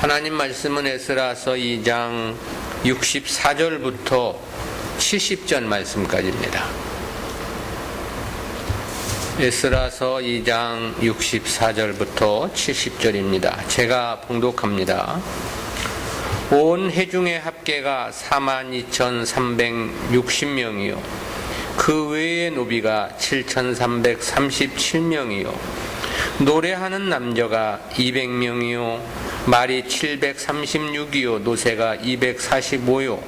하나님 말씀은 에스라서 2장 64절부터 70절 말씀까지입니다. 에스라서 2장 64절부터 70절입니다. 제가 봉독합니다. 온 회중의 합계가 42,360명이요 그 외의 노비가 7,337명이요 노래하는 남녀가 200명이요 말이 736이요 노새가 245요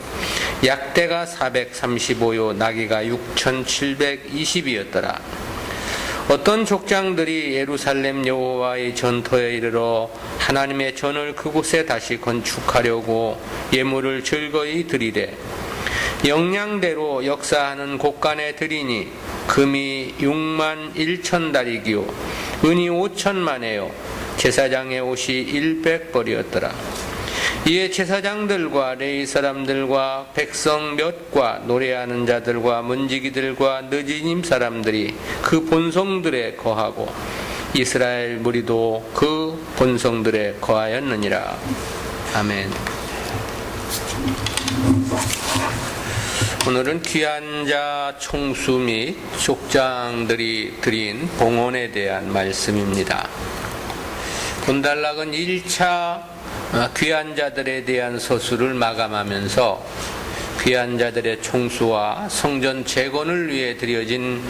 약대가 435요 나귀가 6,720이었더라. 어떤 족장들이 예루살렘 여호와의 전터에 이르러 하나님의 전을 그곳에 다시 건축하려고 예물을 즐거이 드리되 영량대로 역사하는 곳간에 드리니 금이 6만 1천 다리기요 은이 5천만에요 제사장의 옷이 100벌이었더라. 이에 제사장들과 레위 사람들과 백성 몇과 노래하는 자들과 문지기들과 느지님 사람들이 그 본성들에 거하고 이스라엘 무리도 그 본성들에 거하였느니라. 아멘. 오늘은 귀한 자 총수 및 족장들이 드린 봉헌에 대한 말씀입니다. 본달락은 1차 귀한 자들에 대한 서술을 마감하면서 귀한 자들의 총수와 성전 재건을 위해 드려진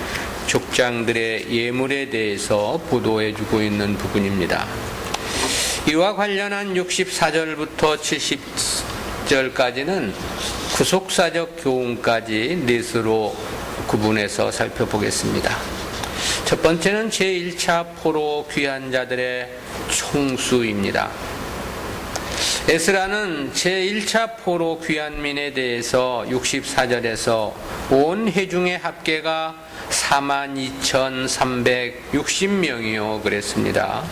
족장들의 예물에 대해서 보도해주고 있는 부분입니다. 이와 관련한 64절부터 70절까지는 구속사적 교훈까지 넷으로 구분해서 살펴보겠습니다. 첫 번째는 제1차 포로 귀한 자들의 총수입니다. 에스라는 제1차 포로 귀한민에 대해서 64절에서 온 회중의 합계가 42,360명이요 그랬습니다.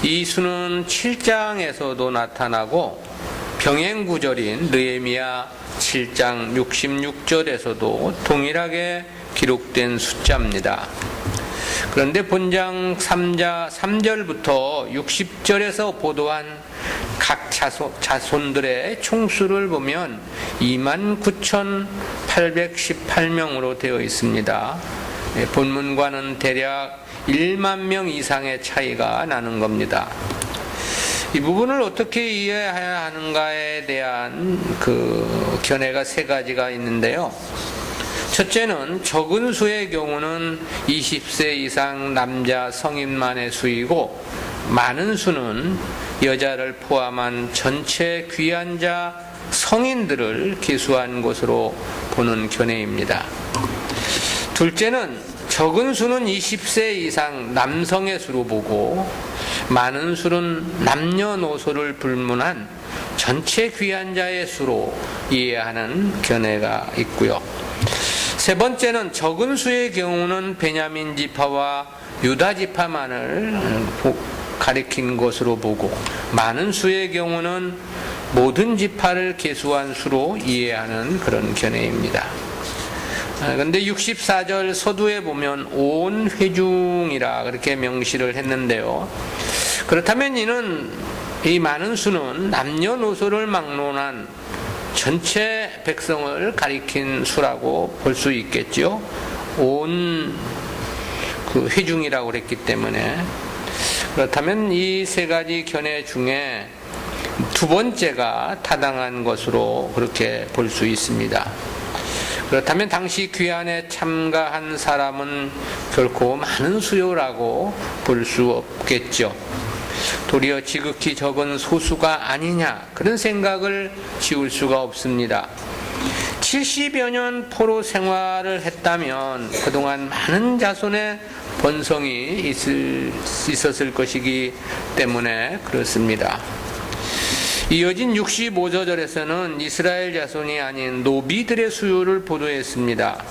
이 수는 7장에서도 나타나고 병행구절인 느헤미야 7장 66절에서도 동일하게 기록된 숫자입니다. 그런데 본장 3절부터 60절에서 보도한 각 자손들의 총수를 보면 29,818명으로 되어 있습니다. 본문과는 대략 1만 명 이상의 차이가 나는 겁니다. 이 부분을 어떻게 이해해야 하는가에 대한 견해가 세 가지가 있는데요. 첫째는 적은 수의 경우는 20세 이상 남자 성인만의 수이고 많은 수는 여자를 포함한 전체 귀한 자 성인들을 기수한 것으로 보는 견해입니다. 둘째는 적은 수는 20세 이상 남성의 수로 보고 많은 수는 남녀노소를 불문한 전체 귀한 자의 수로 이해하는 견해가 있고요. 세 번째는 적은 수의 경우는 베냐민 지파와 유다 지파만을 가리킨 것으로 보고 많은 수의 경우는 모든 지파를 계수한 수로 이해하는 그런 견해입니다. 그런데 64절 서두에 보면 온 회중이라 그렇게 명시를 했는데요. 그렇다면 이 많은 수는 남녀노소를 막론한 전체 백성을 가리킨 수라고 볼 수 있겠죠. 온 회중이라고 그랬기 때문에. 그렇다면 이 세 가지 견해 중에 두 번째가 타당한 것으로 그렇게 볼 수 있습니다. 그렇다면 당시 귀환에 참가한 사람은 결코 많은 수요라고 볼 수 없겠죠. 도리어 지극히 적은 소수가 아니냐 그런 생각을 지울 수가 없습니다. 70여 년 포로 생활을 했다면 그동안 많은 자손의 번성이 있었을 것이기 때문에 그렇습니다. 이어진 65절에서는 이스라엘 자손이 아닌 노비들의 수요를 보도했습니다.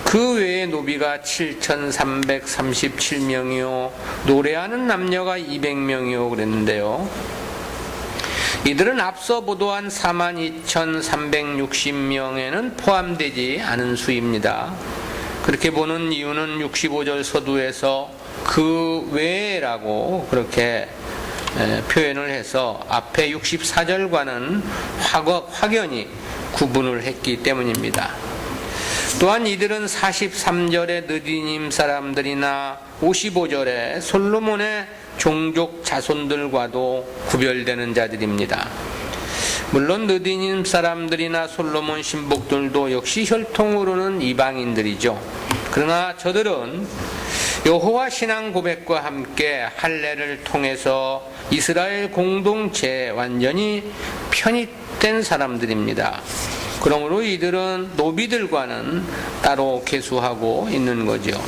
그 외에 노비가 7,337명이요 노래하는 남녀가 200명이요 그랬는데요. 이들은 앞서 보도한 42,360명에는 포함되지 않은 수입니다. 그렇게 보는 이유는 65절 서두에서 그 외라고 그렇게 표현을 해서 앞에 64절과는 확연히 구분을 했기 때문입니다. 또한 이들은 43절의 느디님 사람들이나 55절의 솔로몬의 종족 자손들과도 구별되는 자들입니다. 물론 느디님 사람들이나 솔로몬 신복들도 역시 혈통으로는 이방인들이죠. 그러나 저들은 여호와 신앙 고백과 함께 할례를 통해서 이스라엘 공동체에 완전히 편입된 사람들입니다. 그러므로 이들은 노비들과는 따로 계수하고 있는 거죠.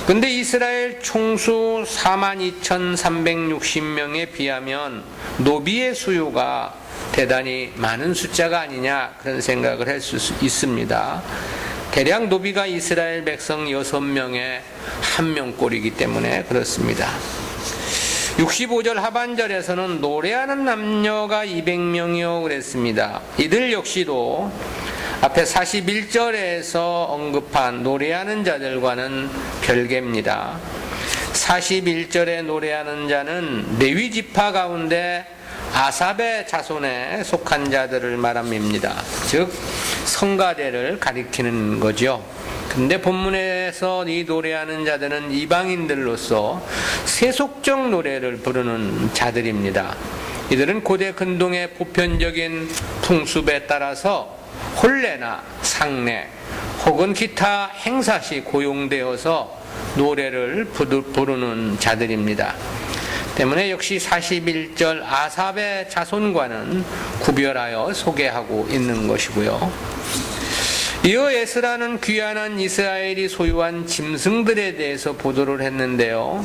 근데 이스라엘 총수 42,360명에 비하면 노비의 수요가 대단히 많은 숫자가 아니냐 그런 생각을 할 수 있습니다. 대략 노비가 이스라엘 백성 6명의 1명꼴이기 때문에 그렇습니다. 65절 하반절에서는 노래하는 남녀가 200명이요 그랬습니다. 이들 역시도 앞에 41절에서 언급한 노래하는 자들과는 별개입니다. 41절에 노래하는 자는 레위 지파 가운데 아삽의 자손에 속한 자들을 말합니다. 즉 성가대를 가리키는 거죠. 근데 본문에서 이 노래하는 자들은 이방인들로서 세속적 노래를 부르는 자들입니다. 이들은 고대 근동의 보편적인 풍습에 따라서 혼례나 상례 혹은 기타 행사시 고용되어서 노래를 부르는 자들입니다. 때문에 역시 41절 아삽의 자손과는 구별하여 소개하고 있는 것이고요. 이어 에스라는 귀환한 이스라엘이 소유한 짐승들에 대해서 보도를 했는데요.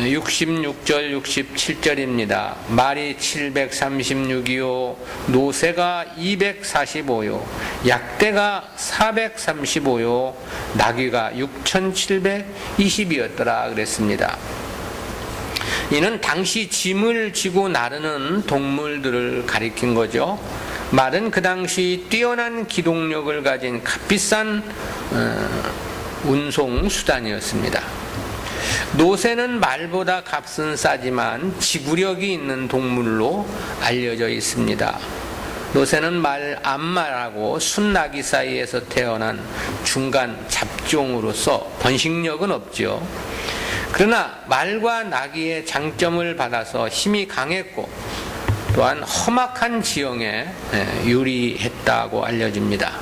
66절 67절입니다. 말이 736이요 노새가 245요 약대가 435요 나귀가 6720이었더라 그랬습니다. 이는 당시 짐을 지고 나르는 동물들을 가리킨 거죠. 말은 그 당시 뛰어난 기동력을 가진 값비싼 운송 수단이었습니다. 노새는 말보다 값은 싸지만 지구력이 있는 동물로 알려져 있습니다. 노새는 말 암말하고 순나귀 사이에서 태어난 중간 잡종으로서 번식력은 없죠. 그러나 말과 나귀의 장점을 받아서 힘이 강했고 또한 험악한 지형에 유리했다고 알려집니다.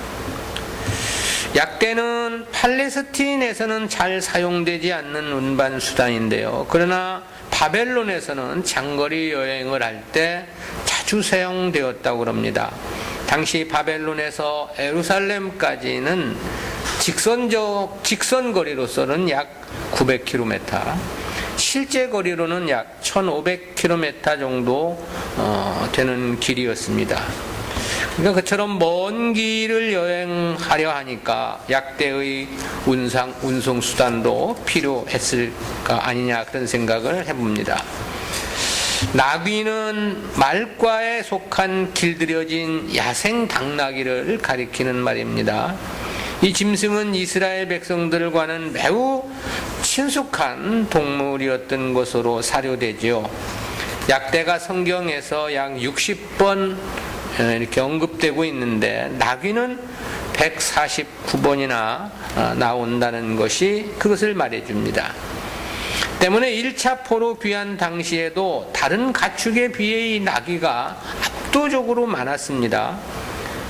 약대는 팔레스틴에서는 잘 사용되지 않는 운반 수단인데요. 그러나 바벨론에서는 장거리 여행을 할 때 자주 사용되었다고 합니다. 당시 바벨론에서 예루살렘까지는 직선 거리로서는 약 900km, 실제 거리로는 약 1500km 정도 되는 길이었습니다. 그러니까 그처럼 먼 길을 여행하려 하니까 약대의 운송 수단도 필요했을까 아니냐 그런 생각을 해봅니다. 나귀는 말과에 속한 길들여진 야생 당나귀를 가리키는 말입니다. 이 짐승은 이스라엘 백성들과는 매우 친숙한 동물이었던 것으로 사료되죠. 약대가 성경에서 약 60번 이렇게 언급되고 있는데 나귀는 149번이나 나온다는 것이 그것을 말해줍니다. 때문에 1차 포로 귀환 당시에도 다른 가축에 비해 이 나귀가 압도적으로 많았습니다.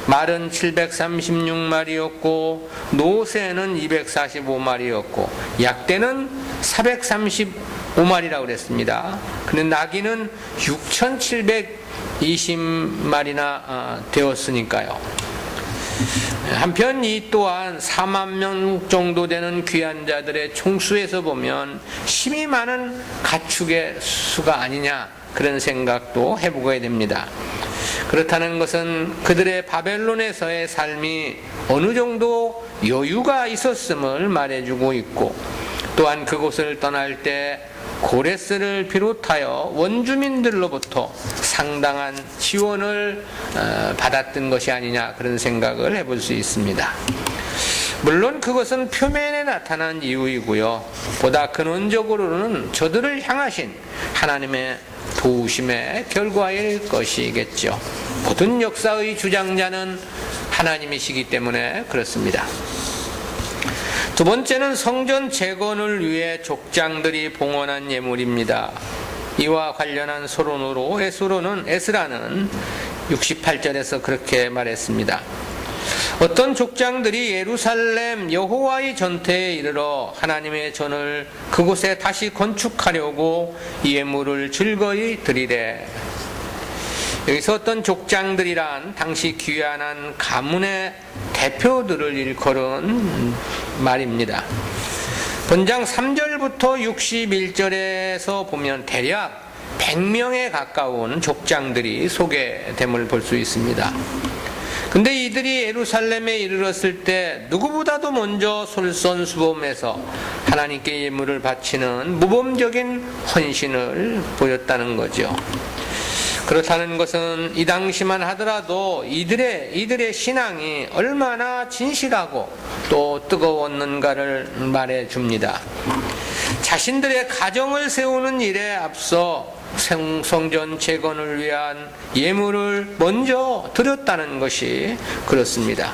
말은 736마리였고 노새는 245마리였고 약대는 435마리라고 그랬습니다. 근데 나귀는 6720마리나 되었으니까요. 한편 이 또한 4만 명 정도 되는 귀환자들의 총수에서 보면 힘이 많은 가축의 수가 아니냐 그런 생각도 해보게 됩니다. 그렇다는 것은 그들의 바벨론에서의 삶이 어느 정도 여유가 있었음을 말해주고 있고 또한 그곳을 떠날 때 고레스를 비롯하여 원주민들로부터 상당한 지원을 받았던 것이 아니냐 그런 생각을 해볼 수 있습니다. 물론 그것은 표면에 나타난 이유이고요. 보다 근원적으로는 저들을 향하신 하나님의 도우심의 결과일 것이겠죠. 모든 역사의 주장자는 하나님이시기 때문에 그렇습니다. 두 번째는 성전 재건을 위해 족장들이 봉헌한 예물입니다. 이와 관련한 서론으로 에스라는 68절에서 그렇게 말했습니다. 어떤 족장들이 예루살렘 여호와의 전태에 이르러 하나님의 전을 그곳에 다시 건축하려고 예물을 즐거이 드리래. 여기서 어떤 족장들이란 당시 귀환한 가문의 대표들을 일컬은 말입니다. 본장 3절부터 61절에서 보면 대략 100명에 가까운 족장들이 소개됨을 볼 수 있습니다. 근데 이들이 예루살렘에 이르렀을 때 누구보다도 먼저 솔선수범해서 하나님께 예물을 바치는 모범적인 헌신을 보였다는 거죠. 그렇다는 것은 이 당시만 하더라도 이들의 신앙이 얼마나 진실하고 또 뜨거웠는가를 말해줍니다. 자신들의 가정을 세우는 일에 앞서 성전 재건을 위한 예물을 먼저 드렸다는 것이 그렇습니다.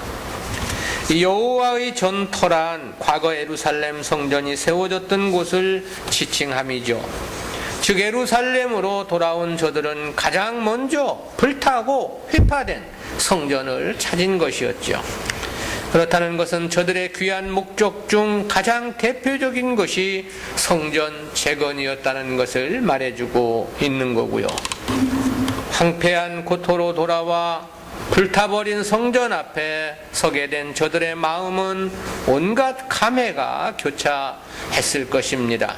여호와의 전터란 과거 예루살렘 성전이 세워졌던 곳을 지칭함이죠. 즉 예루살렘으로 돌아온 저들은 가장 먼저 불타고 회파된 성전을 찾은 것이었죠. 그렇다는 것은 저들의 귀한 목적 중 가장 대표적인 것이 성전 재건이었다는 것을 말해주고 있는 거고요. 황폐한 고토로 돌아와 불타버린 성전 앞에 서게 된 저들의 마음은 온갖 감회가 교차했을 것입니다.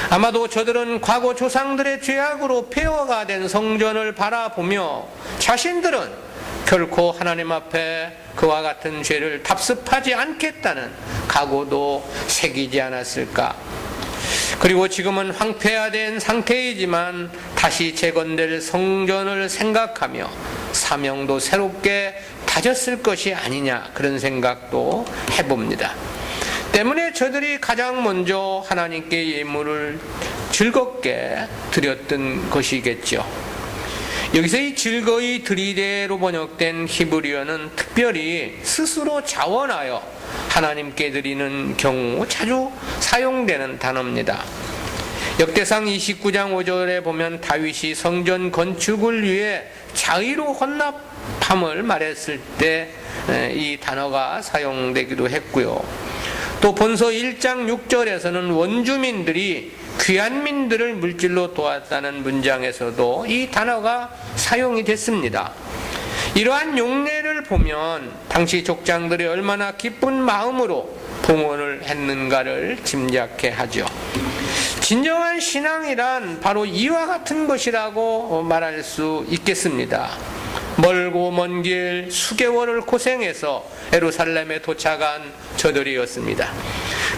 아마도 저들은 과거 조상들의 죄악으로 폐허가 된 성전을 바라보며 자신들은 결코 하나님 앞에 그와 같은 죄를 답습하지 않겠다는 각오도 새기지 않았을까. 그리고 지금은 황폐화된 상태이지만 다시 재건될 성전을 생각하며 사명도 새롭게 다졌을 것이 아니냐, 그런 생각도 해봅니다. 때문에 저들이 가장 먼저 하나님께 예물을 즐겁게 드렸던 것이겠죠. 여기서 이 즐거이 드리되로 번역된 히브리어는 특별히 스스로 자원하여 하나님께 드리는 경우 자주 사용되는 단어입니다. 역대상 29장 5절에 보면 다윗이 성전 건축을 위해 자의로 헌납함을 말했을 때 이 단어가 사용되기도 했고요. 또 본서 1장 6절에서는 원주민들이 귀한민들을 물질로 도왔다는 문장에서도 이 단어가 사용이 됐습니다. 이러한 용례를 보면 당시 족장들이 얼마나 기쁜 마음으로 봉헌을 했는가를 짐작케 하죠. 진정한 신앙이란 바로 이와 같은 것이라고 말할 수 있겠습니다. 멀고 먼 길 수개월을 고생해서 예루살렘에 도착한 저들이었습니다.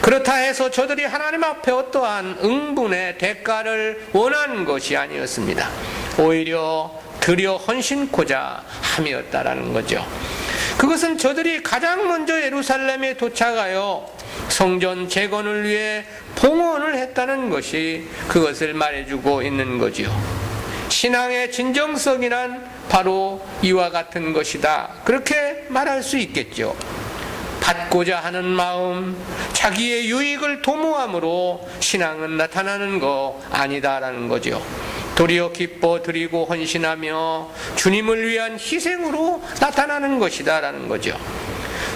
그렇다 해서 저들이 하나님 앞에 어떠한 응분의 대가를 원한 것이 아니었습니다. 오히려 드려 헌신코자 함이었다라는 거죠. 그것은 저들이 가장 먼저 예루살렘에 도착하여 성전 재건을 위해 봉헌을 했다는 것이 그것을 말해주고 있는 거지요. 신앙의 진정성이란 바로 이와 같은 것이다, 그렇게 말할 수 있겠죠. 받고자 하는 마음, 자기의 유익을 도모함으로 신앙은 나타나는 거 아니다라는 거죠. 도리어 기뻐 드리고 헌신하며 주님을 위한 희생으로 나타나는 것이다라는 거죠.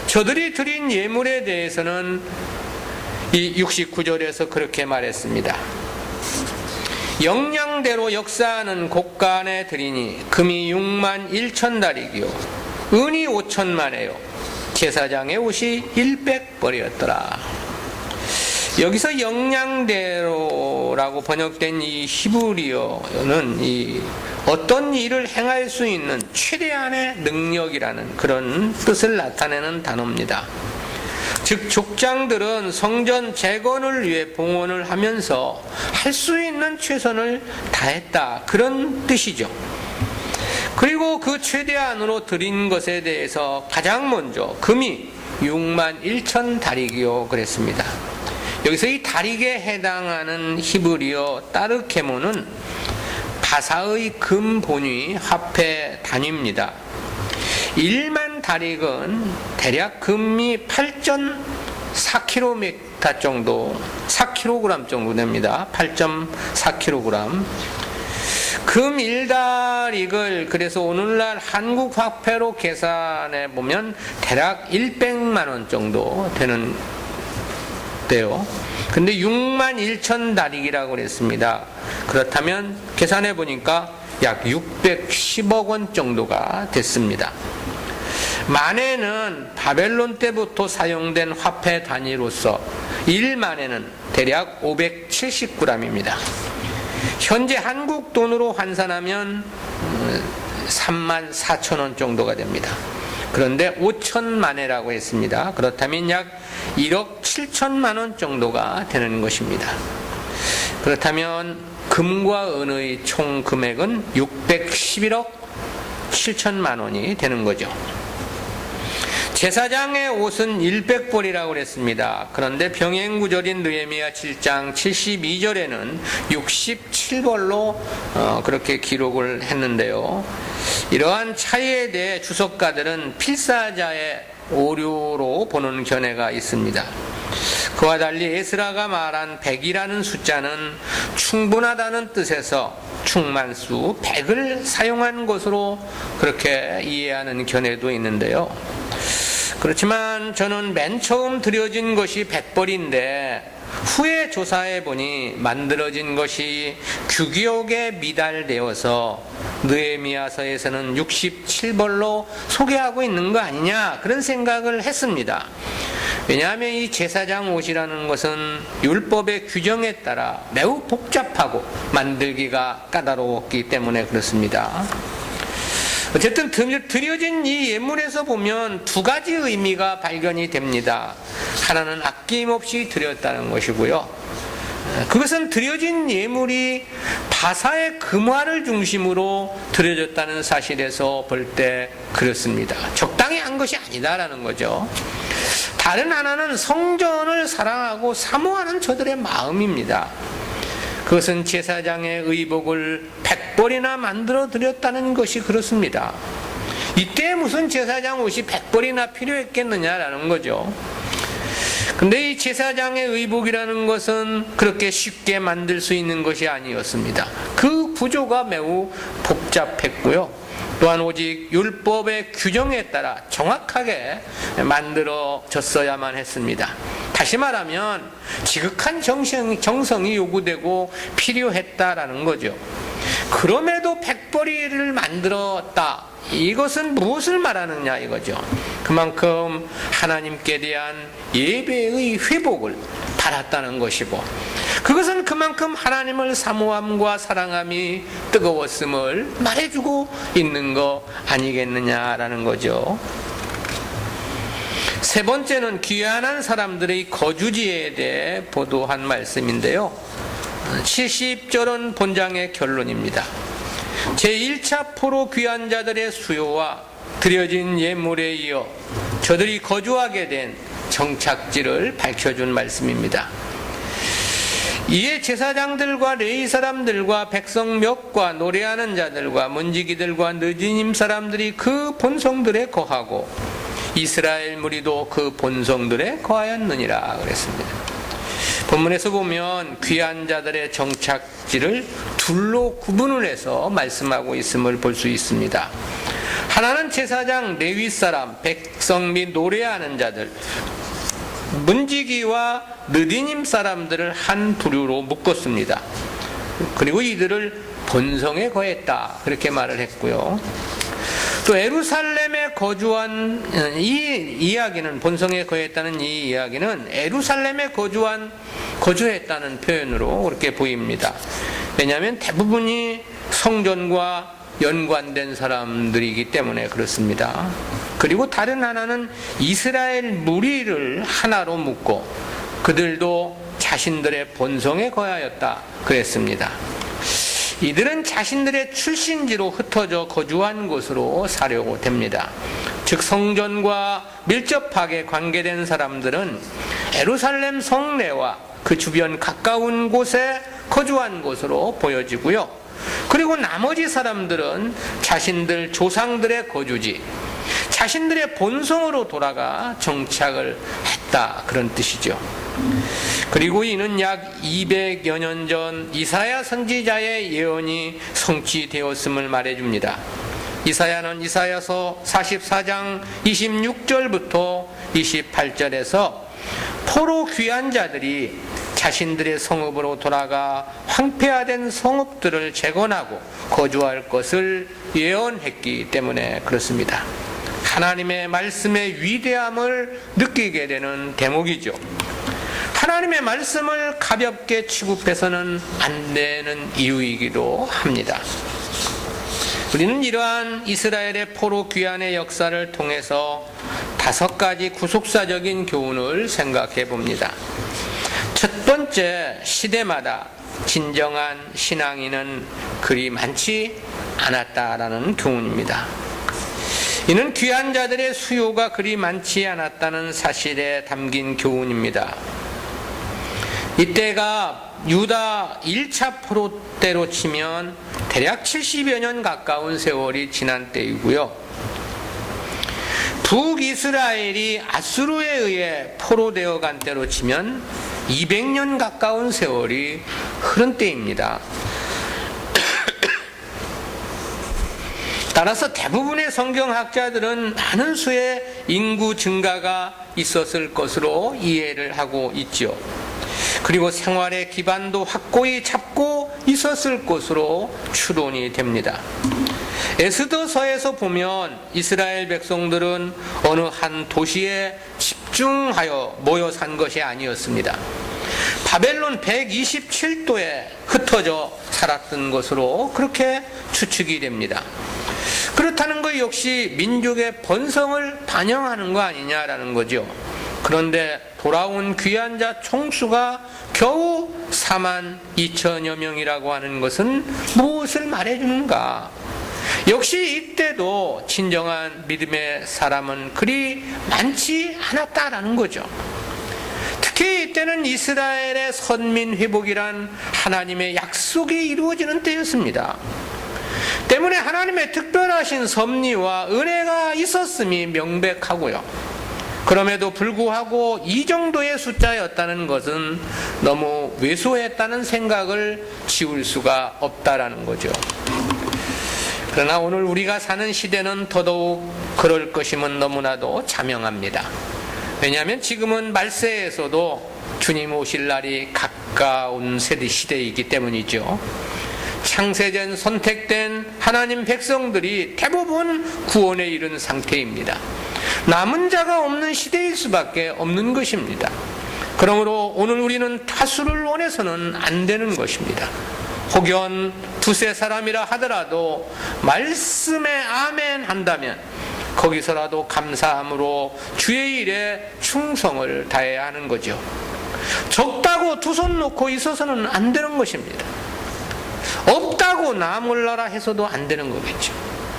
저들이 드린 예물에 대해서는 이 69절에서 그렇게 말했습니다. 영양대로 역사하는 곡간에 드리니 금이 6만 1천 달이기요 은이 5천만에요 제사장의 옷이 100벌이었더라. 여기서 영양대로라고 번역된 이 히브리어는 이 어떤 일을 행할 수 있는 최대한의 능력이라는 그런 뜻을 나타내는 단어입니다. 즉 족장들은 성전 재건을 위해 봉헌을 하면서 할 수 있는 최선을 다했다, 그런 뜻이죠. 그리고 그 최대한으로 드린 것에 대해서 가장 먼저 금이 6만 1천 다릭이요 그랬습니다. 여기서 이 다릭에 해당하는 히브리어 따르케모는 바사의 금본위 화폐 단위입니다. 1만 다릭은 대략 금이 8.4km 정도, 4kg 정도 됩니다. 8.4kg. 금 1다릭을 그래서 오늘날 한국 화폐로 계산해 보면 대략 100만 원 정도 되는 데요. 근데 6만 1천 다릭이라고 그랬습니다. 그렇다면 계산해 보니까 약 610억 원 정도가 됐습니다. 만에는 바벨론 때부터 사용된 화폐 단위로서 1만에는 대략 570g입니다. 현재 한국 돈으로 환산하면 3만 4천 원 정도가 됩니다. 그런데 5천만회라고 했습니다. 그렇다면 약 1억 7천만 원 정도가 되는 것입니다. 그렇다면 금과 은의 총 금액은 611억 7천만 원이 되는 거죠. 제사장의 옷은 100벌이라고 그랬습니다. 그런데 병행구절인 느헤미야 7장 72절에는 67벌로 그렇게 기록을 했는데요. 이러한 차이에 대해 주석가들은 필사자의 오류로 보는 견해가 있습니다. 그와 달리 에스라가 말한 100이라는 숫자는 충분하다는 뜻에서 충만수 100을 사용한 것으로 그렇게 이해하는 견해도 있는데요. 그렇지만 저는 맨 처음 드려진 것이 100벌인데 후에 조사해 보니 만들어진 것이 규기옥에 미달되어서 느헤미야서에서는 67벌로 소개하고 있는 거 아니냐 그런 생각을 했습니다. 왜냐하면 이 제사장 옷이라는 것은 율법의 규정에 따라 매우 복잡하고 만들기가 까다로웠기 때문에 그렇습니다. 어쨌든 드려진 이 예물에서 보면 두 가지 의미가 발견이 됩니다. 하나는 아낌없이 드렸다는 것이고요. 그것은 드려진 예물이 바사의 금화를 중심으로 드려졌다는 사실에서 볼 때 그렇습니다. 적당히 한 것이 아니다라는 거죠. 다른 하나는 성전을 사랑하고 사모하는 저들의 마음입니다. 그것은 제사장의 의복을 100벌이나 만들어 드렸다는 것이 그렇습니다. 이때 무슨 제사장 옷이 100벌이나 필요했겠느냐라는 거죠. 근데 이 제사장의 의복이라는 것은 그렇게 쉽게 만들 수 있는 것이 아니었습니다. 그 구조가 매우 복잡했고요. 또한 오직 율법의 규정에 따라 정확하게 만들어졌어야만 했습니다. 다시 말하면 지극한 정성이 요구되고 필요했다라는 거죠. 그럼에도 100벌이를 만들었다. 이것은 무엇을 말하느냐 이거죠. 그만큼 하나님께 대한 예배의 회복을 바랐다는 것이고, 그것은 그만큼 하나님을 사모함과 사랑함이 뜨거웠음을 말해주고 있는 거 아니겠느냐라는 거죠. 세 번째는 귀환한 사람들의 거주지에 대해 보도한 말씀인데요. 70절은 본장의 결론입니다. 제1차 포로 귀환자들의 수요와 드려진 예물에 이어 저들이 거주하게 된 정착지를 밝혀준 말씀입니다. 이에 제사장들과 레위 사람들과 백성 몇과 노래하는 자들과 문지기들과 느디님 사람들이 그 본성들에 거하고 이스라엘 무리도 그 본성들에 거하였느니라 그랬습니다. 본문에서 보면 귀한 자들의 정착지를 둘로 구분을 해서 말씀하고 있음을 볼 수 있습니다. 하나는 제사장, 레위 사람, 백성 및 노래하는 자들, 문지기와 느디님 사람들을 한 부류로 묶었습니다. 그리고 이들을 본성에 거했다 그렇게 말을 했고요. 또 예루살렘에 거주한 이 이야기는, 본성에 거했다는 이 이야기는 예루살렘에 거주했다는 표현으로 그렇게 보입니다. 왜냐하면 대부분이 성전과 연관된 사람들이기 때문에 그렇습니다. 그리고 다른 하나는 이스라엘 무리를 하나로 묶고 그들도 자신들의 본성에 거하였다 그랬습니다. 이들은 자신들의 출신지로 흩어져 거주한 곳으로 사려고 됩니다. 즉 성전과 밀접하게 관계된 사람들은 예루살렘 성내와 그 주변 가까운 곳에 거주한 것으로 보여지고요. 그리고 나머지 사람들은 자신들 조상들의 거주지, 자신들의 본성으로 돌아가 정착을 했다, 그런 뜻이죠. 그리고 이는 약 200여 년 전 이사야 선지자의 예언이 성취되었음을 말해줍니다. 이사야는 이사야서 44장 26절부터 28절에서 포로 귀한 자들이 자신들의 성읍으로 돌아가 황폐화된 성읍들을 재건하고 거주할 것을 예언했기 때문에 그렇습니다. 하나님의 말씀의 위대함을 느끼게 되는 대목이죠. 하나님의 말씀을 가볍게 취급해서는 안 되는 이유이기도 합니다. 우리는 이러한 이스라엘의 포로 귀환의 역사를 통해서 5가지 구속사적인 교훈을 생각해 봅니다. 첫 번째, 시대마다 진정한 신앙인은 그리 많지 않았다라는 교훈입니다. 이는 귀한 자들의 수요가 그리 많지 않았다는 사실에 담긴 교훈입니다. 이때가 유다 1차 포로 때로 치면 대략 70여 년 가까운 세월이 지난 때이고요. 북이스라엘이 아수르에 의해 포로되어 간 때로 치면 200년 가까운 세월이 흐른 때입니다. 따라서 대부분의 성경학자들은 많은 수의 인구 증가가 있었을 것으로 이해를 하고 있죠. 그리고 생활의 기반도 확고히 잡고 있었을 것으로 추론이 됩니다. 에스더서에서 보면 이스라엘 백성들은 어느 한 도시에 집중하여 모여 산 것이 아니었습니다. 바벨론 127도에 흩어져 살았던 것으로 그렇게 추측이 됩니다. 그렇다는 것 역시 민족의 번성을 반영하는 거 아니냐라는 거죠. 그런데 돌아온 귀한 자 총수가 겨우 4만 2천여 명이라고 하는 것은 무엇을 말해주는가? 역시 이때도 진정한 믿음의 사람은 그리 많지 않았다라는 거죠. 특히 이때는 이스라엘의 선민 회복이란 하나님의 약속이 이루어지는 때였습니다. 때문에 하나님의 특별하신 섭리와 은혜가 있었음이 명백하고요. 그럼에도 불구하고 이 정도의 숫자였다는 것은 너무 왜소했다는 생각을 지울 수가 없다라는 거죠. 그러나 오늘 우리가 사는 시대는 더더욱 그럴 것임은 너무나도 자명합니다. 왜냐하면 지금은 말세에서도 주님 오실 날이 가까운 시대이기 때문이죠. 창세전 선택된 하나님 백성들이 대부분 구원에 이른 상태입니다. 남은 자가 없는 시대일 수밖에 없는 것입니다. 그러므로 오늘 우리는 다수를 원해서는 안 되는 것입니다. 혹여 두세 사람이라 하더라도 말씀에 아멘 한다면 거기서라도 감사함으로 주의 일에 충성을 다해야 하는 거죠. 적다고 두 손 놓고 있어서는 안 되는 것입니다. 없다고 나 몰라라 해서도 안 되는 거겠죠.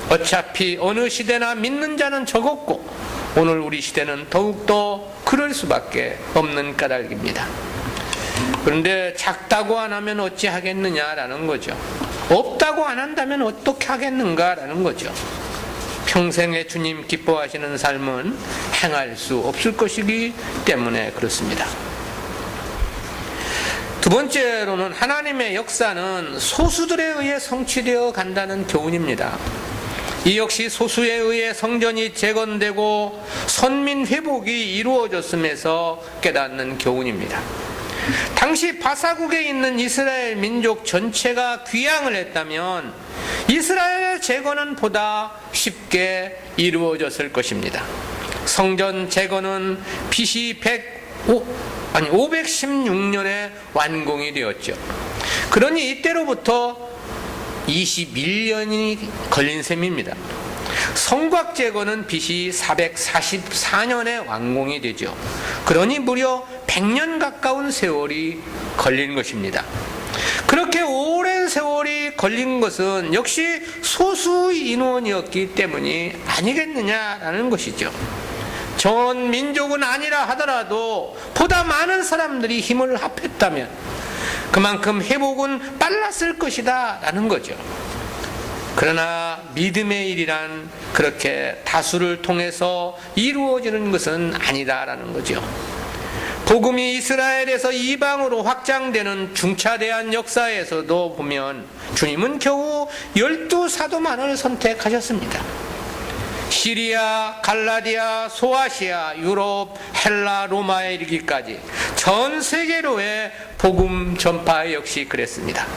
어차피 어느 시대나 믿는 자는 적었고 오늘 우리 시대는 더욱더 그럴 수밖에 없는 까닭입니다. 그런데 작다고 안 하면 어찌 하겠느냐라는 거죠. 없다고 안 한다면 어떻게 하겠는가라는 거죠. 평생에 주님 기뻐하시는 삶은 행할 수 없을 것이기 때문에 그렇습니다. 두 번째로는 하나님의 역사는 소수들에 의해 성취되어 간다는 교훈입니다. 이 역시 소수에 의해 성전이 재건되고 선민 회복이 이루어졌음에서 깨닫는 교훈입니다. 당시 바사국에 있는 이스라엘 민족 전체가 귀향을 했다면 이스라엘의 재건은 보다 쉽게 이루어졌을 것입니다. 성전 재건은 BC 516년에 완공이 되었죠. 그러니 이때로부터 21년이 걸린 셈입니다. 성곽 재건은 BC 444년에 완공이 되죠. 그러니 무려 100년 가까운 세월이 걸린 것입니다. 그렇게 오랜 세월이 걸린 것은 역시 소수 인원이었기 때문이 아니겠느냐라는 것이죠. 전 민족은 아니라 하더라도 보다 많은 사람들이 힘을 합했다면 그만큼 회복은 빨랐을 것이다 라는 거죠. 그러나 믿음의 일이란 그렇게 다수를 통해서 이루어지는 것은 아니다라는 거죠. 복음이 이스라엘에서 이방으로 확장되는 중차대한 역사에서도 보면 주님은 겨우 12사도만을 선택하셨습니다. 시리아, 갈라디아, 소아시아, 유럽, 헬라, 로마에 이르기까지 전 세계로의 복음 전파 역시 그랬습니다.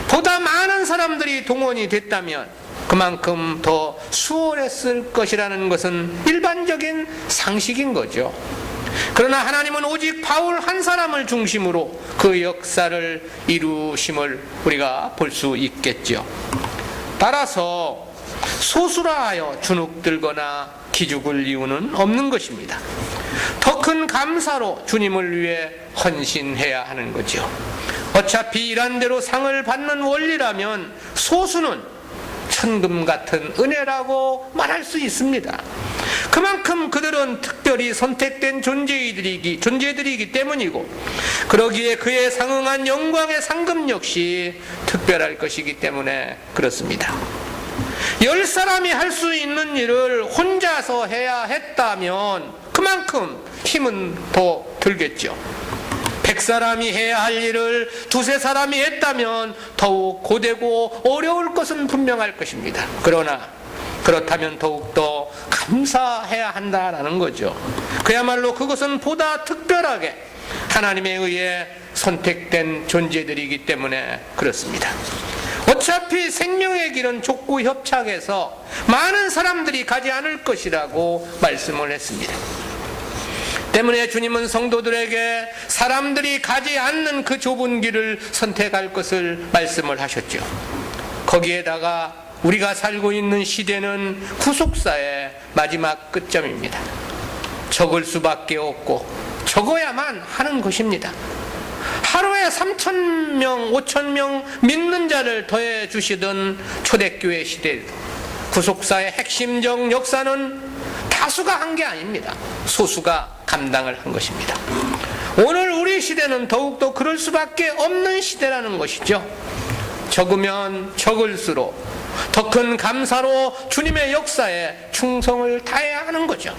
보다 많은 사람들이 동원이 됐다면 그만큼 더 수월했을 것이라는 것은 일반적인 상식인 거죠. 그러나 하나님은 오직 바울 한 사람을 중심으로 그 역사를 이루심을 우리가 볼 수 있겠죠. 따라서 소수라 하여 주눅들거나 기죽을 이유는 없는 것입니다. 더 큰 감사로 주님을 위해 헌신해야 하는 거죠. 어차피 일한 대로 상을 받는 원리라면 소수는 천금 같은 은혜라고 말할 수 있습니다. 그만큼 그들은 특별히 선택된 존재들이기 때문이고, 그러기에 그에 상응한 영광의 상금 역시 특별할 것이기 때문에 그렇습니다. 10사람이 할 수 있는 일을 혼자서 해야 했다면 그만큼 힘은 더 들겠죠. 100사람이 해야 할 일을 2~3사람이 했다면 더욱 고되고 어려울 것은 분명할 것입니다. 그러나 그렇다면 더욱더 감사해야 한다라는 거죠. 그야말로 그것은 보다 특별하게 하나님에 의해 선택된 존재들이기 때문에 그렇습니다. 어차피 생명의 길은 좁고 협착해서 많은 사람들이 가지 않을 것이라고 말씀을 했습니다. 때문에 주님은 성도들에게 사람들이 가지 않는 그 좁은 길을 선택할 것을 말씀을 하셨죠. 거기에다가 우리가 살고 있는 시대는 구속사의 마지막 끝점입니다. 적을 수밖에 없고 적어야만 하는 것입니다. 하루에 3,000명, 5,000명 믿는 자를 더해 주시던 초대교회 시대, 구속사의 핵심적 역사는 다수가 한 게 아닙니다. 소수가 감당을 한 것입니다. 오늘 우리 시대는 더욱더 그럴 수밖에 없는 시대라는 것이죠. 적으면 적을수록 더 큰 감사로 주님의 역사에 충성을 다해야 하는 거죠.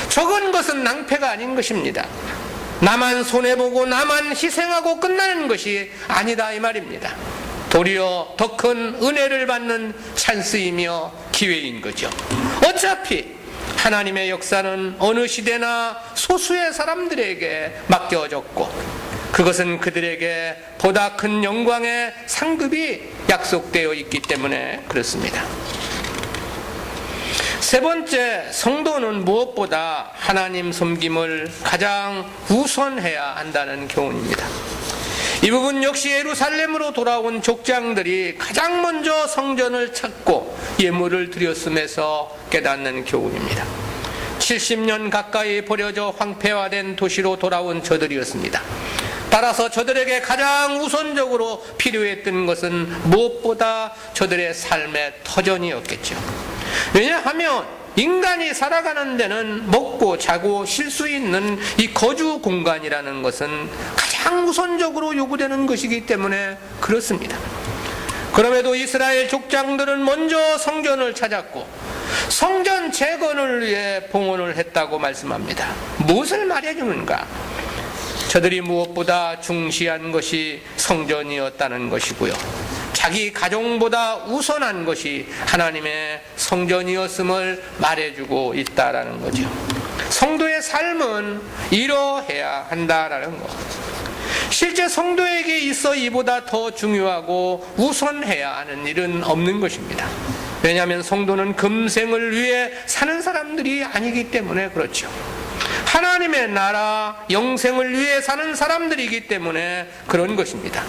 적은 것은 낭패가 아닌 것입니다. 나만 손해보고 나만 희생하고 끝나는 것이 아니다 이 말입니다. 도리어 더 큰 은혜를 받는 찬스이며 기회인 거죠. 어차피 하나님의 역사는 어느 시대나 소수의 사람들에게 맡겨졌고 그것은 그들에게 보다 큰 영광의 상급이 약속되어 있기 때문에 그렇습니다. 세 번째, 성도는 무엇보다 하나님 섬김을 가장 우선해야 한다는 교훈입니다. 이 부분 역시 예루살렘으로 돌아온 족장들이 가장 먼저 성전을 찾고 예물을 드렸음에서 깨닫는 교훈입니다. 70년 가까이 버려져 황폐화된 도시로 돌아온 저들이었습니다. 따라서 저들에게 가장 우선적으로 필요했던 것은 무엇보다 저들의 삶의 터전이었겠죠. 왜냐하면 인간이 살아가는 데는 먹고 자고 쉴 수 있는 이 거주 공간이라는 것은 가장 우선적으로 요구되는 것이기 때문에 그렇습니다. 그럼에도 이스라엘 족장들은 먼저 성전을 찾았고 성전 재건을 위해 봉헌을 했다고 말씀합니다. 무엇을 말해주는가? 저들이 무엇보다 중시한 것이 성전이었다는 것이고요. 자기 가정보다 우선한 것이 하나님의 성전이었음을 말해주고 있다라는 거죠. 성도의 삶은 이러해야 한다라는 것. 실제 성도에게 있어 이보다 더 중요하고 우선해야 하는 일은 없는 것입니다. 왜냐하면 성도는 금생을 위해 사는 사람들이 아니기 때문에 그렇죠. 하나님의 나라, 영생을 위해 사는 사람들이기 때문에 그런 것입니다.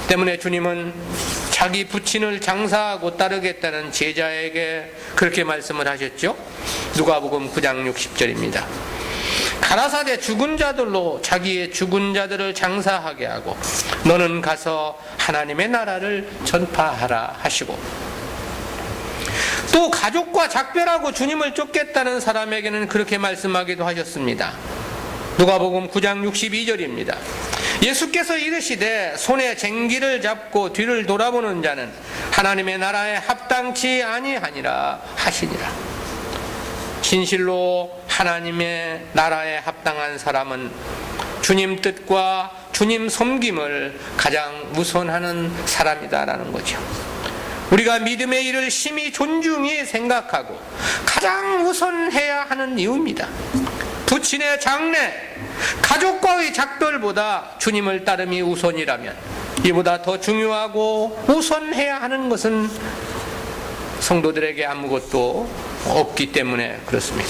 때문에 주님은 자기 부친을 장사하고 따르겠다는 제자에게 그렇게 말씀을 하셨죠. 누가복음 9장 60절입니다. 가라사대 죽은 자들로 자기의 죽은 자들을 장사하게 하고 너는 가서 하나님의 나라를 전파하라 하시고, 또 가족과 작별하고 주님을 쫓겠다는 사람에게는 그렇게 말씀하기도 하셨습니다. 누가복음 9장 62절입니다. 예수께서 이르시되 손에 쟁기를 잡고 뒤를 돌아보는 자는 하나님의 나라에 합당치 아니하니라 하시니라. 진실로 하나님의 나라에 합당한 사람은 주님 뜻과 주님 섬김을 가장 우선하는 사람이다라는 거죠. 우리가 믿음의 일을 심히 존중히 생각하고 가장 우선해야 하는 이유입니다. 부친의 장례, 가족과의 작별보다 주님을 따름이 우선이라면 이보다 더 중요하고 우선해야 하는 것은 성도들에게 아무것도 없기 때문에 그렇습니다.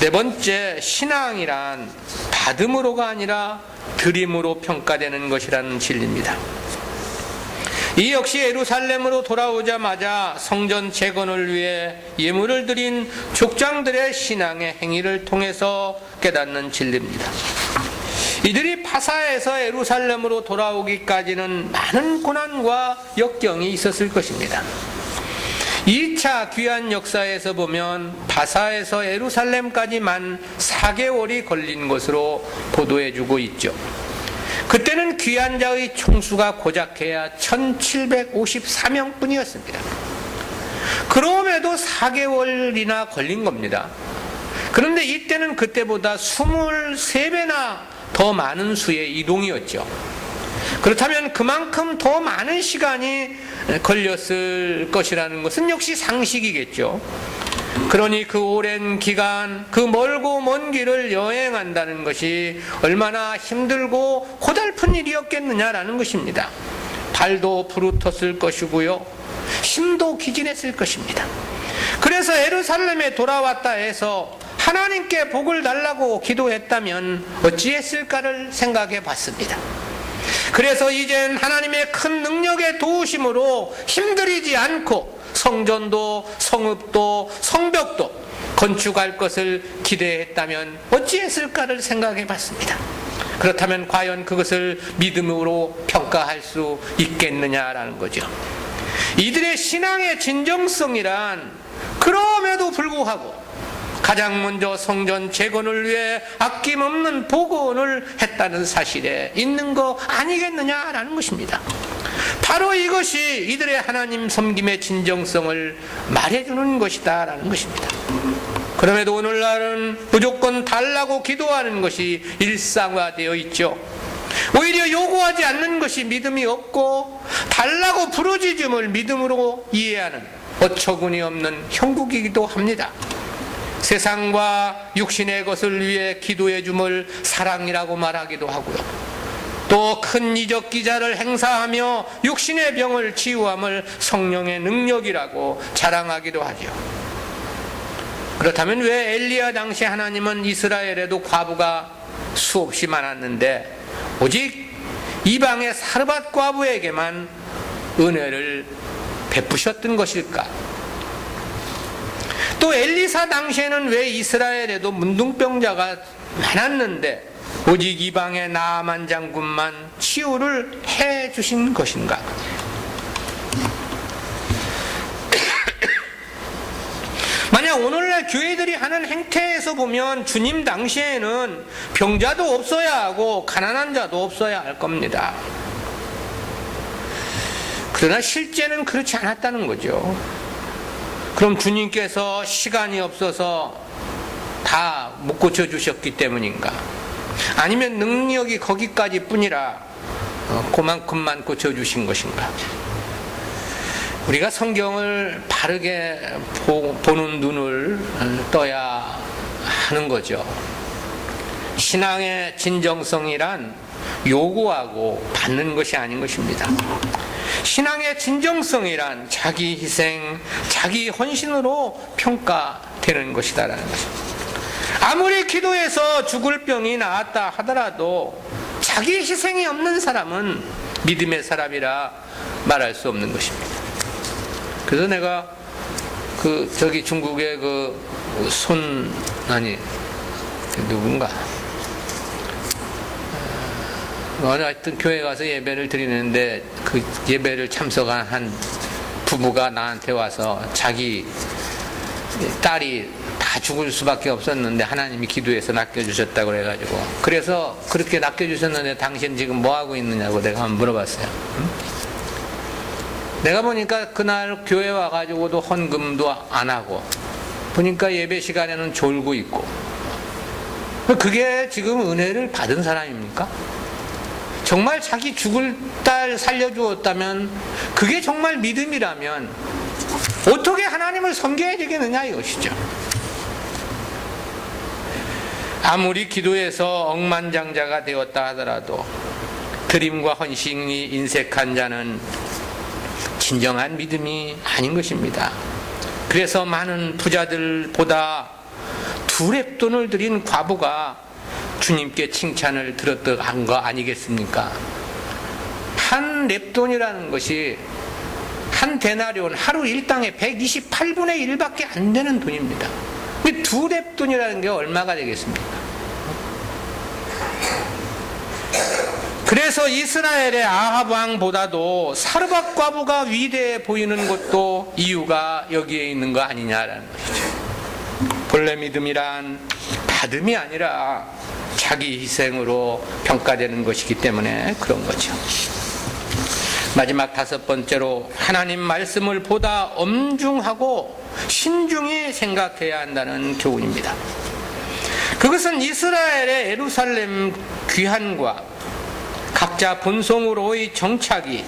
네 번째, 신앙이란 받음으로가 아니라 드림으로 평가되는 것이라는 진리입니다. 이 역시 예루살렘으로 돌아오자마자 성전 재건을 위해 예물을 드린 족장들의 신앙의 행위를 통해서 깨닫는 진리입니다. 이들이 파사에서 예루살렘으로 돌아오기까지는 많은 고난과 역경이 있었을 것입니다. 2차 귀환 역사에서 보면 바사에서 예루살렘까지만 4개월이 걸린 것으로 보도해주고 있죠. 그때는 귀환자의 총수가 고작해야 1754명 뿐이었습니다. 그럼에도 4개월이나 걸린 겁니다. 그런데 이때는 그때보다 23배나 더 많은 수의 이동이었죠. 그렇다면 그만큼 더 많은 시간이 걸렸을 것이라는 것은 역시 상식이겠죠. 그러니 그 오랜 기간, 그 멀고 먼 길을 여행한다는 것이 얼마나 힘들고 고달픈 일이었겠느냐라는 것입니다. 발도 부르텄을 것이고요, 힘도 기진했을 것입니다. 그래서 예루살렘에 돌아왔다 해서 하나님께 복을 달라고 기도했다면 어찌했을까를 생각해 봤습니다. 그래서 이젠 하나님의 큰 능력의 도우심으로 힘들이지 않고 성전도 성읍도 성벽도 건축할 것을 기대했다면 어찌했을까를 생각해 봤습니다. 그렇다면 과연 그것을 믿음으로 평가할 수 있겠느냐라는 거죠. 이들의 신앙의 진정성이란 그럼에도 불구하고 가장 먼저 성전 재건을 위해 아낌없는 복원을 했다는 사실에 있는 거 아니겠느냐라는 것입니다. 바로 이것이 이들의 하나님 섬김의 진정성을 말해주는 것이다라는 것입니다. 그럼에도 오늘날은 무조건 달라고 기도하는 것이 일상화되어 있죠. 오히려 요구하지 않는 것이 믿음이 없고 달라고 부르짖음을 믿음으로 이해하는 어처구니 없는 형국이기도 합니다. 세상과 육신의 것을 위해 기도해 줌을 사랑이라고 말하기도 하고요, 또 큰 이적 기자를 행사하며 육신의 병을 치유함을 성령의 능력이라고 자랑하기도 하죠. 그렇다면 왜 엘리야 당시 하나님은 이스라엘에도 과부가 수없이 많았는데 오직 이방의 사르밧 과부에게만 은혜를 베푸셨던 것일까? 또 엘리사 당시에는 왜 이스라엘에도 문둥병자가 많았는데 오직 이방의 나아만 장군만 치유를 해 주신 것인가? 만약 오늘날 교회들이 하는 행태에서 보면 주님 당시에는 병자도 없어야 하고 가난한 자도 없어야 할 겁니다. 그러나 실제는 그렇지 않았다는 거죠. 그럼 주님께서 시간이 없어서 다 못 고쳐주셨기 때문인가? 아니면 능력이 거기까지 뿐이라 그만큼만 고쳐주신 것인가? 우리가 성경을 바르게 보는 눈을 떠야 하는 거죠. 신앙의 진정성이란 요구하고 받는 것이 아닌 것입니다. 신앙의 진정성이란 자기 희생, 자기 헌신으로 평가되는 것이다라는 것입니다. 아무리 기도해서 죽을 병이 나았다 하더라도 자기 희생이 없는 사람은 믿음의 사람이라 말할 수 없는 것입니다. 그래서 내가 저기 중국의 누군가 하여튼 교회 가서 예배를 드리는데 그 예배를 참석한 한 부부가 나한테 와서 자기 딸이 다 죽을 수밖에 없었는데 하나님이 기도해서 낚여주셨다고 그래가지고, 그래서 그렇게 낚여주셨는데 당신 지금 뭐하고 있느냐고 내가 한번 물어봤어요. 내가 보니까 그날 교회 와가지고도 헌금도 안 하고, 보니까 예배 시간에는 졸고 있고, 그게 지금 은혜를 받은 사람입니까? 정말 자기 죽을 딸 살려주었다면, 그게 정말 믿음이라면 어떻게 하나님을 섬겨야 되겠느냐 이것이죠. 아무리 기도해서 억만장자가 되었다 하더라도 드림과 헌신이 인색한 자는 진정한 믿음이 아닌 것입니다. 그래서 많은 부자들보다 2렙돈을 드린 과부가 주님께 칭찬을 들었던 거 아니겠습니까? 한 렙돈이라는 것이 한 데나리온, 하루 일당의 128분의 1밖에 안 되는 돈입니다. 2렙돈이라는 게 얼마가 되겠습니까? 그래서 이스라엘의 아합 왕보다도 사르밧 과부가 위대해 보이는 것도 이유가 여기에 있는 거 아니냐라는 것이죠. 본래 믿음이란 받음이 아니라 자기 희생으로 평가되는 것이기 때문에 그런 거죠. 마지막 5번째로 하나님 말씀을 보다 엄중하고 신중히 생각해야 한다는 교훈입니다. 그것은 이스라엘의 예루살렘 귀환과 각자 본성으로의 정착이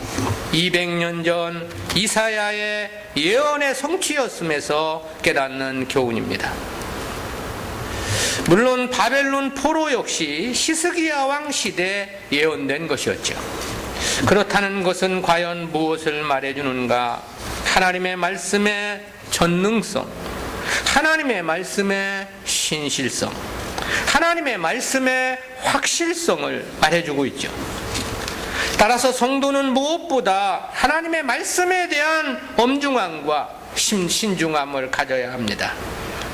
200년 전 이사야의 예언의 성취였음에서 깨닫는 교훈입니다. 물론 바벨론 포로 역시 히스기야 왕 시대에 예언된 것이었죠. 그렇다는 것은 과연 무엇을 말해주는가? 하나님의 말씀의 전능성, 하나님의 말씀의 신실성, 하나님의 말씀의 확실성을 말해주고 있죠. 따라서 성도는 무엇보다 하나님의 말씀에 대한 엄중함과 신중함을 가져야 합니다.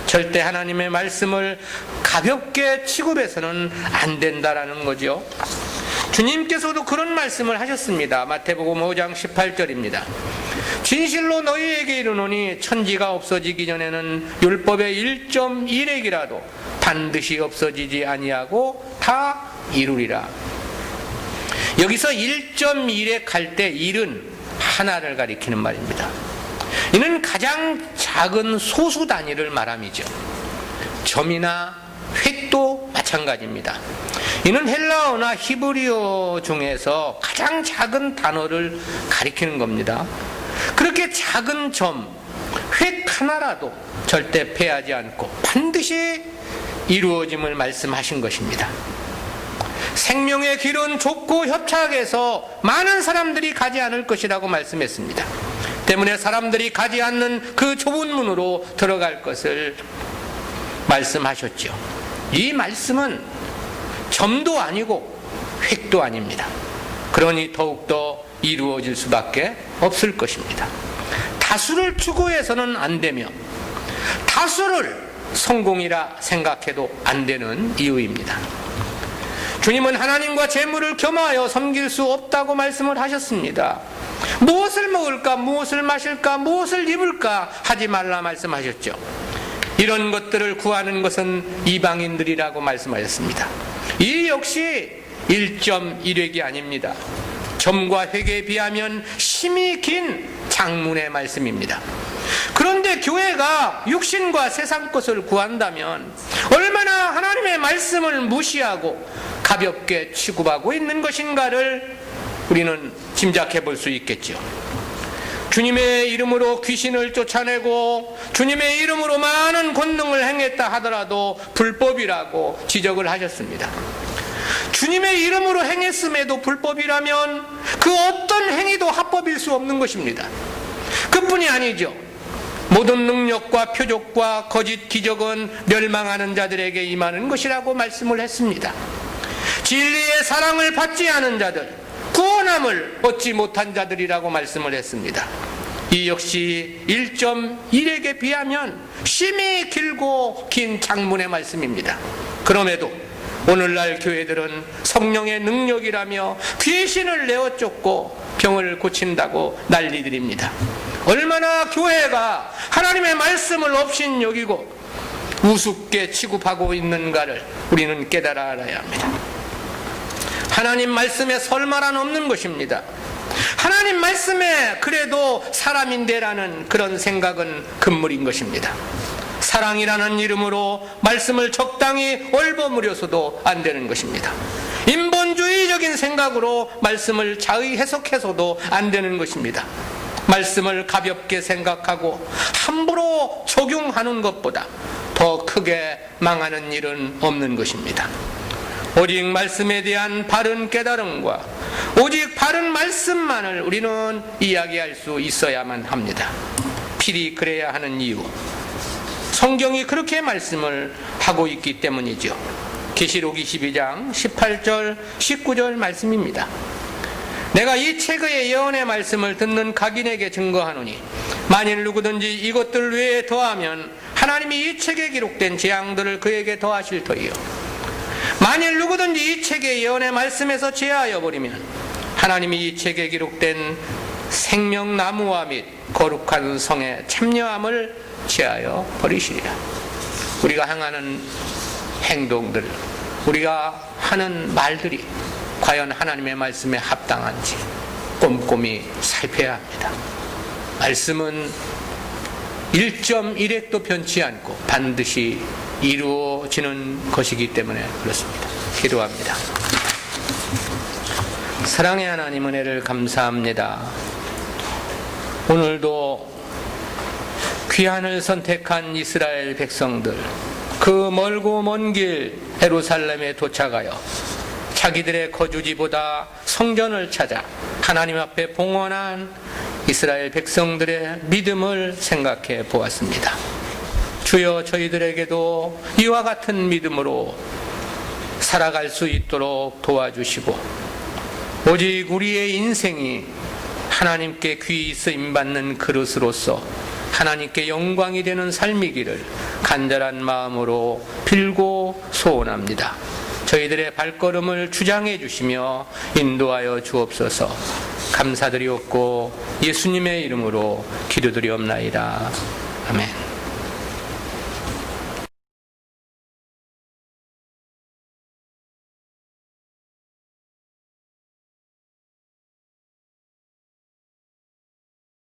절대 하나님의 말씀을 가볍게 취급해서는 안 된다라는 거죠. 주님께서도 그런 말씀을 하셨습니다. 마태복음 5장 18절입니다. 진실로 너희에게 이르노니 천지가 없어지기 전에는 율법의 1.1획이라도 반드시 없어지지 아니하고 다 이루리라. 여기서 1.1획 할 때 1은 하나를 가리키는 말입니다. 이는 가장 작은 소수 단위를 말함이죠. 점이나 획도 마찬가지입니다. 이는 헬라어나 히브리어 중에서 가장 작은 단어를 가리키는 겁니다. 그렇게 작은 점, 획 하나라도 절대 패하지 않고 반드시 이루어짐을 말씀하신 것입니다. 생명의 길은 좁고 협착해서 많은 사람들이 가지 않을 것이라고 말씀했습니다. 때문에 사람들이 가지 않는 그 좁은 문으로 들어갈 것을 말씀하셨죠. 이 말씀은 점도 아니고 획도 아닙니다. 그러니 더욱더 이루어질 수밖에 없을 것입니다. 다수를 추구해서는 안 되며 다수를 성공이라 생각해도 안 되는 이유입니다. 주님은 하나님과 재물을 겸하여 섬길 수 없다고 말씀을 하셨습니다. 무엇을 먹을까, 무엇을 마실까, 무엇을 입을까 하지 말라 말씀하셨죠. 이런 것들을 구하는 것은 이방인들이라고 말씀하셨습니다. 이 역시 1.1획이 아닙니다. 점과 획에 비하면 심히 긴 장문의 말씀입니다. 그런데 교회가 육신과 세상 것을 구한다면 얼마나 하나님의 말씀을 무시하고 가볍게 취급하고 있는 것인가를 우리는 짐작해 볼 수 있겠죠. 주님의 이름으로 귀신을 쫓아내고 주님의 이름으로 많은 권능을 행했다 하더라도 불법이라고 지적을 하셨습니다. 주님의 이름으로 행했음에도 불법이라면 그 어떤 행위도 합법일 수 없는 것입니다. 그뿐이 아니죠. 모든 능력과 표적과 거짓 기적은 멸망하는 자들에게 임하는 것이라고 말씀을 했습니다. 진리의 사랑을 받지 않은 자들, 구원함을 얻지 못한 자들이라고 말씀을 했습니다. 이 역시 1.1획에 비하면 심히 길고 긴 장문의 말씀입니다. 그럼에도 오늘날 교회들은 성령의 능력이라며 귀신을 내어 쫓고 병을 고친다고 난리들입니다. 얼마나 교회가 하나님의 말씀을 업신여기고 우습게 취급하고 있는가를 우리는 깨달아 알아야 합니다. 하나님 말씀에 설마란 없는 것입니다. 하나님 말씀에 그래도 사람인데라는 그런 생각은 금물인 것입니다. 사랑이라는 이름으로 말씀을 적당히 얼버무려서도 안 되는 것입니다. 인본주의적인 생각으로 말씀을 자의 해석해서도 안 되는 것입니다. 말씀을 가볍게 생각하고 함부로 적용하는 것보다 더 크게 망하는 일은 없는 것입니다. 오직 말씀에 대한 바른 깨달음과 오직 바른 말씀만을 우리는 이야기할 수 있어야만 합니다. 필히 그래야 하는 이유, 성경이 그렇게 말씀을 하고 있기 때문이죠. 계시록 22장 18절 19절 말씀입니다. 내가 이 책의 예언의 말씀을 듣는 각인에게 증거하노니 만일 누구든지 이것들 외에 더하면 하나님이 이 책에 기록된 재앙들을 그에게 더하실 터이요, 만일 누구든지 이 책의 예언의 말씀에서 제하여 버리면 하나님이 이 책에 기록된 생명나무와 및 거룩한 성의 참여함을 제하여 버리시리라. 우리가 행하는 행동들, 우리가 하는 말들이 과연 하나님의 말씀에 합당한지 꼼꼼히 살펴야 합니다. 말씀은 1.1획도 변치 않고 반드시 이루어지는 것이기 때문에 그렇습니다. 기도합니다. 사랑의 하나님, 은혜를 감사합니다. 오늘도 귀환을 선택한 이스라엘 백성들, 그 멀고 먼 길 예루살렘에 도착하여 자기들의 거주지보다 성전을 찾아 하나님 앞에 봉헌한 이스라엘 백성들의 믿음을 생각해 보았습니다. 주여, 저희들에게도 이와 같은 믿음으로 살아갈 수 있도록 도와주시고, 오직 우리의 인생이 하나님께 귀히 쓰임받는 그릇으로서 하나님께 영광이 되는 삶이기를 간절한 마음으로 빌고 소원합니다. 저희들의 발걸음을 주장해 주시며 인도하여 주옵소서. 감사드리옵고 예수님의 이름으로 기도드리옵나이다. 아멘.